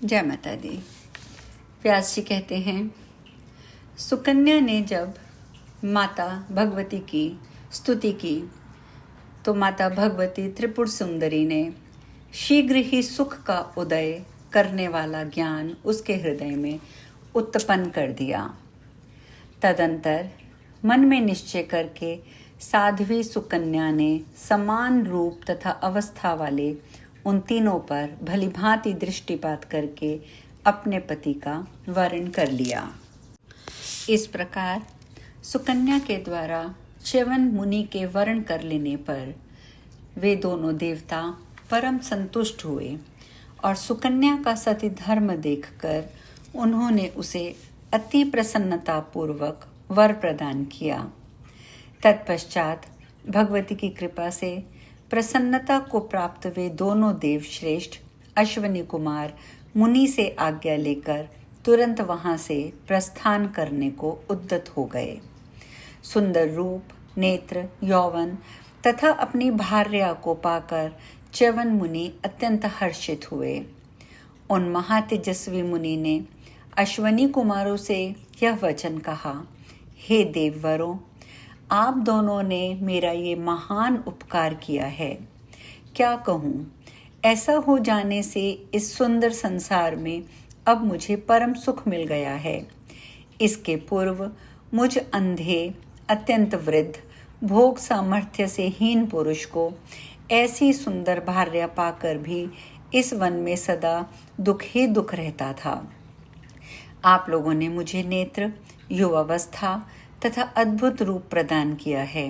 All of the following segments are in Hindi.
जय माता दी। व्यास जी कहते हैं, सुकन्या ने जब माता भगवती की स्तुति की तो माता भगवती त्रिपुर सुंदरी ने शीघ्र ही सुख का उदय करने वाला ज्ञान उसके हृदय में उत्पन्न कर दिया। तदंतर मन में निश्चय करके साध्वी सुकन्या ने समान रूप तथा अवस्था वाले उन तीनों पर भलीभांति दृष्टिपात करके अपने पति का वर्ण कर लिया। इस प्रकार सुकन्या के द्वारा च्यवन मुनि के वर्ण कर लेने पर वे दोनों देवता परम संतुष्ट हुए और सुकन्या का सती धर्म देखकर उन्होंने उसे अति प्रसन्नता पूर्वक वर प्रदान किया। तत्पश्चात भगवती की कृपा से प्रसन्नता को प्राप्त वे दोनों देव श्रेष्ठ अश्वनी कुमार मुनि से आज्ञा लेकर तुरंत वहां से प्रस्थान करने को उद्यत हो गए। सुंदर रूप, नेत्र, यौवन तथा अपनी भार्या को पाकर च्यवन मुनि अत्यंत हर्षित हुए। उन महातेजस्वी मुनि ने अश्वनी कुमारों से यह वचन कहा, हे देववरों, आप दोनों ने मेरा ये महान उपकार किया है। क्या कहूँ, ऐसा हो जाने से इस सुंदर संसार में अब मुझे परम सुख मिल गया है। इसके पूर्व मुझ अंधे, अत्यंत वृद्ध, भोग सामर्थ्य से हीन पुरुष को ऐसी सुंदर भार्या पाकर भी इस वन में सदा दुख ही दुख रहता था। आप लोगों ने मुझे नेत्र, युवावस्था तथा अद्भुत रूप प्रदान किया है।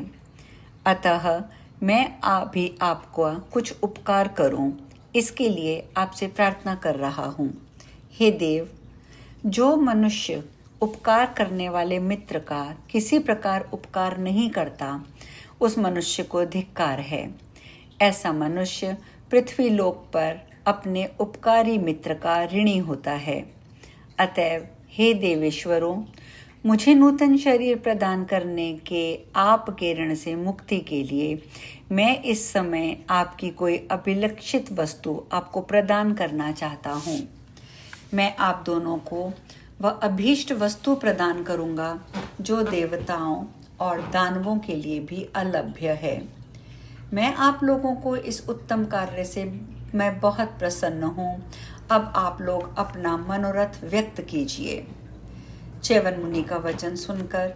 अतः मैं भी आपको कुछ उपकार करूं, इसके लिए आपसे प्रार्थना कर रहा हूं। हे देव, जो मनुष्य उपकार करने वाले मित्र का किसी प्रकार उपकार नहीं करता, उस मनुष्य को धिक्कार है। ऐसा मनुष्य पृथ्वी लोक पर अपने उपकारी मित्र का ऋणी होता है। अतएव हे देवेश्वरों, मुझे नूतन शरीर प्रदान करने के आपके ऋण से मुक्ति के लिए मैं इस समय आपकी कोई अभिलक्षित वस्तु आपको प्रदान करना चाहता हूँ। मैं आप दोनों को वह अभीष्ट वस्तु प्रदान करूँगा जो देवताओं और दानवों के लिए भी अलभ्य है। मैं आप लोगों को इस उत्तम कार्य से मैं बहुत प्रसन्न हूँ। अब आप लोग अपना मनोरथ व्यक्त कीजिए। च्यवन मुनि का वचन सुनकर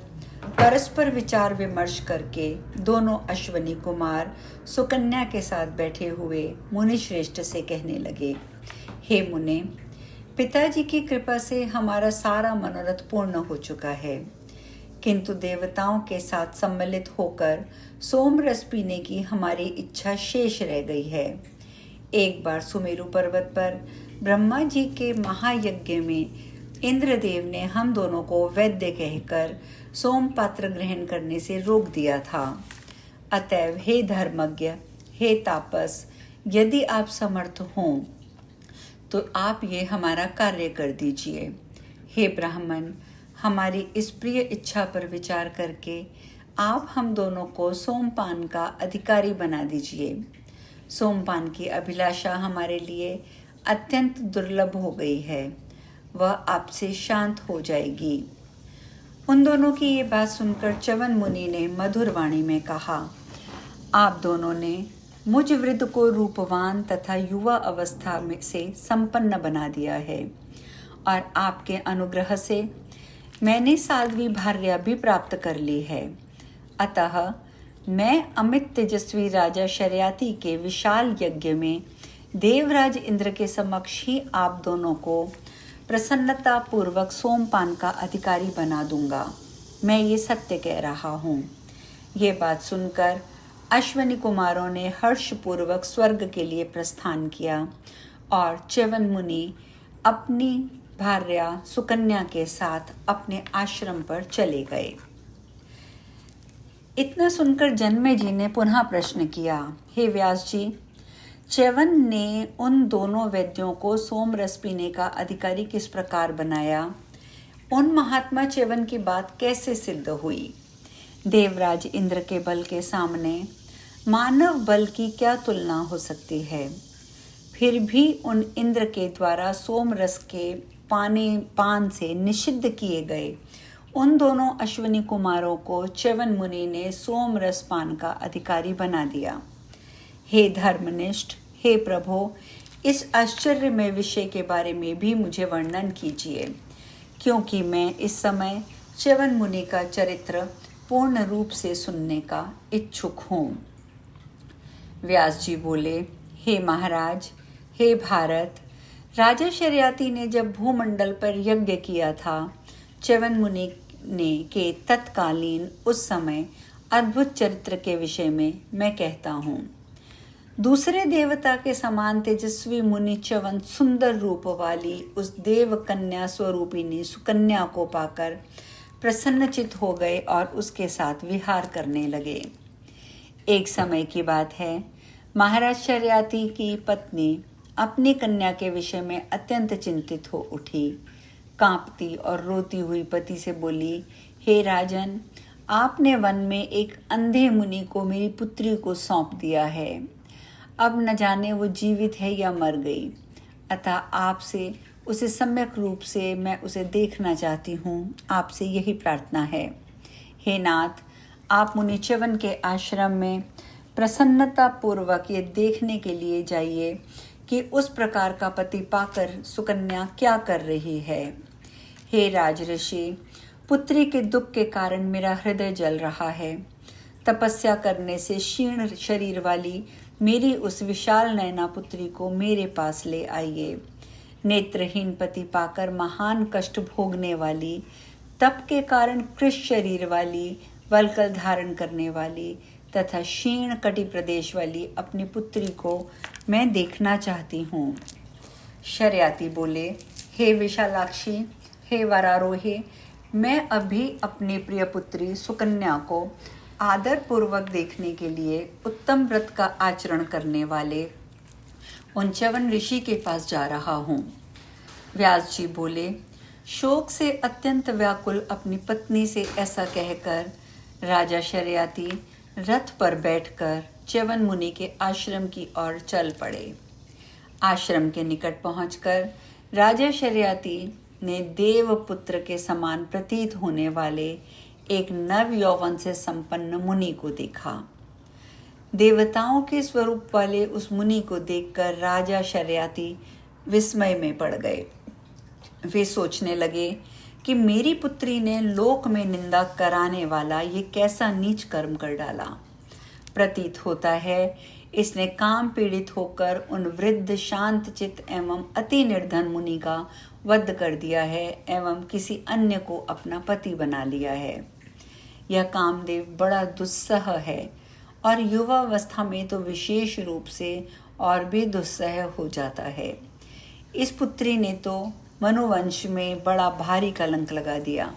परस्पर विचार विमर्श करके दोनों अश्वनी कुमार सुकन्या के साथ बैठे हुए मुनि श्रेष्ठ से कहने लगे, हे मुने, पिताजी की कृपा से हमारा सारा मनोरथ पूर्ण हो चुका है, किंतु देवताओं के साथ सम्मिलित होकर सोम रस पीने की हमारी इच्छा शेष रह गई है। एक बार सुमेरु पर्वत पर ब्रह्मा जी के महायज्ञ में इंद्रदेव ने हम दोनों को वैद्य कहकर सोम पात्र ग्रहण करने से रोक दिया था। अतएव हे धर्मज्ञ, हे तापस, यदि आप समर्थ हों तो आप ये हमारा कार्य कर दीजिए। हे ब्राह्मण, हमारी इस प्रिय इच्छा पर विचार करके आप हम दोनों को सोमपान का अधिकारी बना दीजिए। सोमपान की अभिलाषा हमारे लिए अत्यंत दुर्लभ हो गई है, वह आपसे शांत हो जाएगी। उन दोनों की ये बात सुनकर च्यवन मुनि ने मधुर वाणी में कहा, आप दोनों ने मुझ वृद्ध को रूपवान तथा युवा अवस्था में से संपन्न बना दिया है और आपके अनुग्रह से मैंने साध्वी भार्या भी प्राप्त कर ली है। अतः मैं अमित तेजस्वी राजा शर्याति के विशाल यज्ञ में देवराज इंद्र के समक्ष ही आप दोनों को प्रसन्नता पूर्वक सोमपान का अधिकारी बना दूंगा। मैं ये सत्य कह रहा हूँ। ये बात सुनकर अश्वनी कुमारों ने हर्षपूर्वक स्वर्ग के लिए प्रस्थान किया और च्यवन मुनि अपनी भार्या सुकन्या के साथ अपने आश्रम पर चले गए। इतना सुनकर जन्मे जी ने पुनः प्रश्न किया, हे व्यास जी, च्यवन ने उन दोनों वैद्यों को सोम रस पीने का अधिकारी किस प्रकार बनाया? उन महात्मा च्यवन की बात कैसे सिद्ध हुई? देवराज इंद्र के बल के सामने मानव बल की क्या तुलना हो सकती है? फिर भी उन इंद्र के द्वारा सोम रस के पान से निषिद्ध किए गए उन दोनों अश्विनी कुमारों को च्यवन मुनि ने सोम रस पान का अधिकारी बना दिया। हे धर्मनिष्ठ, हे प्रभो, इस आश्चर्यमय विषय के बारे में भी मुझे वर्णन कीजिए, क्योंकि मैं इस समय च्यवन मुनि का चरित्र पूर्ण रूप से सुनने का इच्छुक हूँ। व्यास जी बोले, हे महाराज, हे भारत, राजा शर्याति ने जब भूमंडल पर यज्ञ किया था, च्यवन मुनि ने के तत्कालीन उस समय अद्भुत चरित्र के विषय में मैं कहता हूँ। दूसरे देवता के समान तेजस्वी मुनि च्यवन सुंदर रूप वाली उस देव कन्या स्वरूपिणी सुकन्या को पाकर प्रसन्नचित हो गए और उसके साथ विहार करने लगे। एक समय की बात है, महाराज शर्याति की पत्नी अपनी कन्या के विषय में अत्यंत चिंतित हो उठी। कांपती और रोती हुई पति से बोली, हे राजन, आपने वन में एक अंधे मुनि को मेरी पुत्री को सौंप दिया है। अब न जाने वो जीवित है या मर गई, अतः आपसे उसे सम्यक रूप से मैं उसे देखना चाहती हूँ। आपसे यही प्रार्थना है। हे नाथ, आप मुनि च्यवन के आश्रम में प्रसन्नता पूर्वक ये देखने के लिए जाइए कि उस प्रकार का पति पाकर सुकन्या क्या कर रही है। हे राजऋषि, पुत्री के दुख के कारण मेरा हृदय जल रहा है। तपस्या करने से क्षीण शरीर वाली मेरी उस विशाल नयना पुत्री को मेरे पास ले आइए। नेत्रहीन पति पाकर महान कष्ट भोगने वाली, तप के कारण कृश शरीर वाली, वल्कल धारण करने वाली तथा क्षीण कटि प्रदेश वाली अपनी पुत्री को मैं देखना चाहती हूँ। शर्याति बोले, हे विशालाक्षी, हे वरारोहे, मैं अभी अपनी प्रिय पुत्री सुकन्या को आदर पूर्वक देखने के लिए उत्तम व्रत का आचरण करने वाले उन च्यवन ऋषि के पास जा रहा हूँ। व्यास जी बोले, शोक से अत्यंत व्याकुल अपनी पत्नी से ऐसा कहकर राजा शर्याति रथ पर बैठकर च्यवन मुनि के आश्रम की ओर चल पड़े। आश्रम के निकट पहुंचकर राजा शर्याति ने देवपुत्र के समान प्रतीत होने वाले एक नव यौवन से संपन्न मुनि को देखा। देवताओं के स्वरूप वाले उस मुनि को देखकर राजा शर्याति विस्मय में पड़ गए। वे सोचने लगे कि मेरी पुत्री ने लोक में निंदा कराने वाला ये कैसा नीच कर्म कर डाला। प्रतीत होता है इसने काम पीड़ित होकर उन वृद्ध शांत चित्त एवं अति निर्धन मुनि का वध कर दिया है एवं किसी अन्य को अपना पति बना लिया है। यह कामदेव बड़ा दुस्सह है और युवावस्था में तो विशेष रूप से और भी दुस्सह हो जाता है। इस पुत्री ने तो मनुवंश में बड़ा भारी कलंक लगा दिया।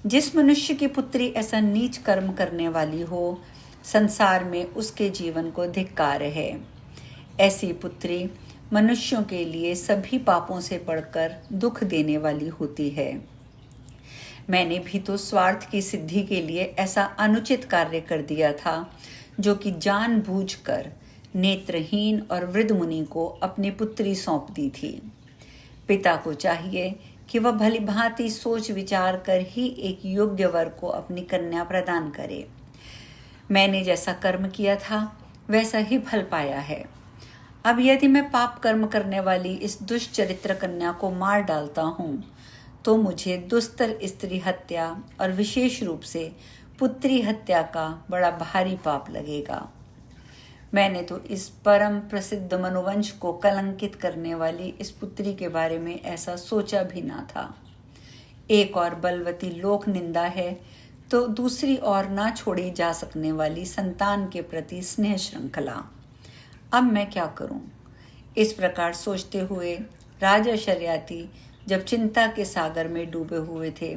जिस मनुष्य की पुत्री ऐसा नीच कर्म करने वाली हो, संसार में उसके जीवन को धिक्कार है। ऐसी पुत्री मनुष्यों के लिए सभी पापों से बढ़कर दुख देने वाली होती है। मैंने भी तो स्वार्थ की सिद्धि के लिए ऐसा अनुचित कार्य कर दिया था, जो कि जानबूझकर नेत्रहीन और वृद्ध मुनि को अपनी पुत्री सौंप दी थी। पिता को चाहिए कि वह भली भांति सोच विचार कर ही एक योग्य वर को अपनी कन्या प्रदान करे। मैंने जैसा कर्म किया था वैसा ही फल पाया है। अब यदि मैं पाप कर्म करने वाली इस दुष्चरित्र कन्या को मार डालता हूँ, तो मुझे दुस्तर स्त्री हत्या और विशेष रूप से पुत्री हत्या का बड़ा भारी पाप लगेगा। मैंने तो इस परम प्रसिद्ध मनुवंश को कलंकित करने वाली इस पुत्री के बारे में ऐसा सोचा भी ना था। एक और बलवती लोक निंदा है, तो दूसरी और ना छोड़ी जा सकने वाली संतान के प्रति स्नेह श्रृंखला। अब मैं क्या करूं? इस प्रकार सोचते हुए राजा शर्याति जब चिंता के सागर में डूबे हुए थे,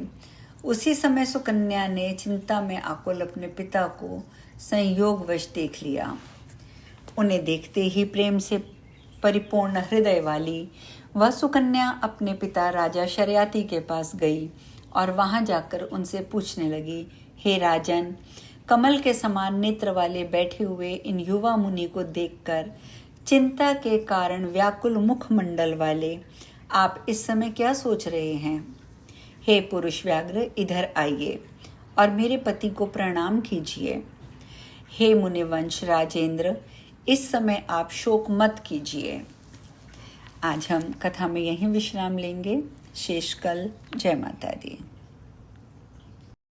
उसी समय सुकन्या ने चिंता में आकुल अपने पिता को संयोगवश देख लिया। उन्हें देखते ही प्रेम से परिपूर्ण हृदय वाली वह सुकन्या अपने पिता राजा शर्याति के पास गई और वहां जाकर उनसे पूछने लगी, हे राजन, कमल के समान नेत्र वाले बैठे हुए इन युवा मुनि को देखकर चिंता के कारण व्याकुल मुखमंडल वाले आप इस समय क्या सोच रहे हैं? हे पुरुष व्याघ्र, इधर आइए और मेरे पति को प्रणाम कीजिए। हे मुनिवंश राजेंद्र, इस समय आप शोक मत कीजिए। आज हम कथा में यहीं विश्राम लेंगे। शेष कल। जय माता दी।